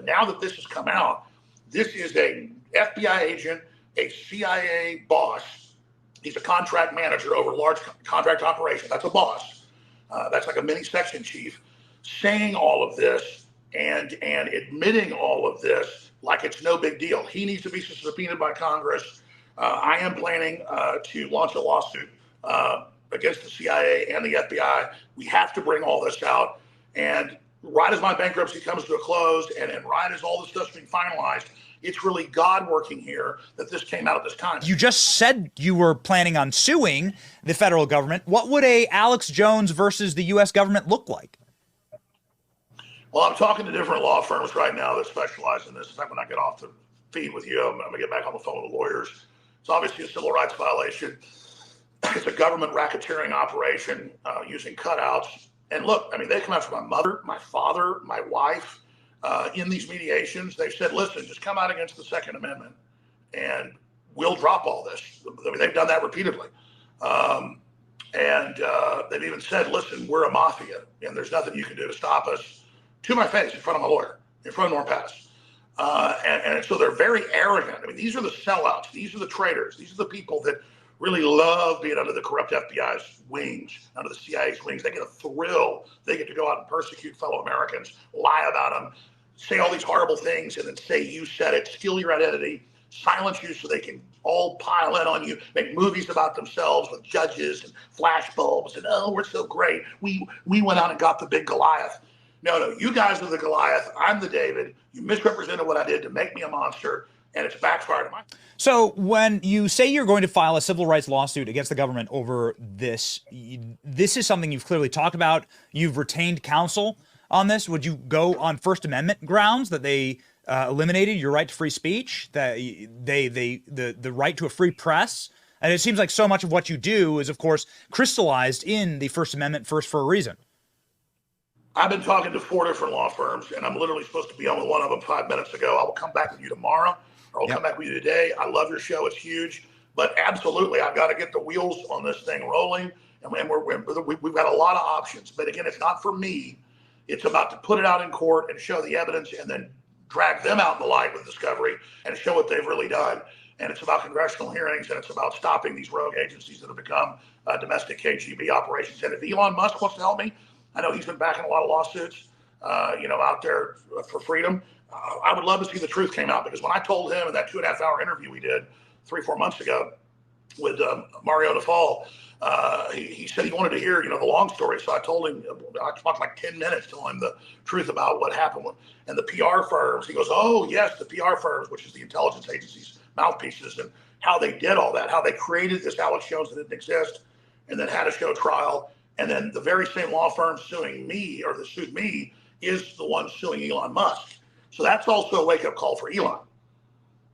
But now that this has come out, this is a FBI agent, a CIA boss. He's a contract manager over large contract operations. That's a boss. That's like a mini section chief, saying all of this and admitting all of this like it's no big deal. He needs to be subpoenaed by Congress. I am planning to launch a lawsuit against the CIA and the FBI. We have to bring all this out. And right as my bankruptcy comes to a close and right as all this stuff's being finalized, it's really God working here that this came out at this time. You just said you were planning on suing the federal government. What would a Alex Jones versus the U.S. government look like? Well, I'm talking to different law firms right now that specialize in this. In fact, when I get off the feed with you, I'm going to get back on the phone with the lawyers. It's obviously a civil rights violation. It's a government racketeering operation using cutouts. And look, I mean, they come after my mother, my father, my wife. In these mediations, they've said, listen, just come out against the Second Amendment and we'll drop all this. I mean, they've done that repeatedly. And they've even said, listen, we're a mafia and there's nothing you can do to stop us, to my face, in front of my lawyer, in front of Norm Pattis. And so they're very arrogant. I mean, these are the sellouts. These are the traitors. These are the people that really love being under the corrupt FBI's wings, under the CIA's wings. They get a thrill. They get to go out and persecute fellow Americans, lie about them, say all these horrible things, and then say you said it, steal your identity, silence you so they can all pile in on you, make movies about themselves with judges and flash bulbs, and oh, we're so great. We went out and got the big Goliath. No, you guys are the Goliath. I'm the David. You misrepresented what I did to make me a monster, and it's backfired. So when you say you're going to file a civil rights lawsuit against the government over this, this is something you've clearly talked about. You've retained counsel on this. Would you go on First Amendment grounds that they eliminated your right to free speech, that the right to a free press? And it seems like so much of what you do is, of course, crystallized in the First Amendment first for a reason. I've been talking to 4 different law firms, and I'm literally supposed to be on with one of them 5 minutes ago. I will come back with you tomorrow, or I'll come back with you today. I love your show. It's huge. But absolutely, I've got to get the wheels on this thing rolling. And we've got a lot of options. But again, it's not for me. It's about to put it out in court and show the evidence and then drag them out in the light with discovery and show what they've really done. And it's about congressional hearings, and it's about stopping these rogue agencies that have become domestic KGB operations. And if Elon Musk wants to help me, I know he's been backing a lot of lawsuits, out there for freedom. I would love to see the truth came out, because when I told him in that 2.5-hour interview we did 3-4 months ago with Mario Default, he said he wanted to hear, the long story. So I told him, I talked like 10 minutes telling him the truth about what happened. And the PR firms, he goes, oh, yes, the PR firms, which is the intelligence agencies' mouthpieces, and how they did all that, how they created this Alex Jones that didn't exist and then had a show trial. And then the very same law firm suing me, or that sued me, is the one suing Elon Musk. So that's also a wake-up call for Elon.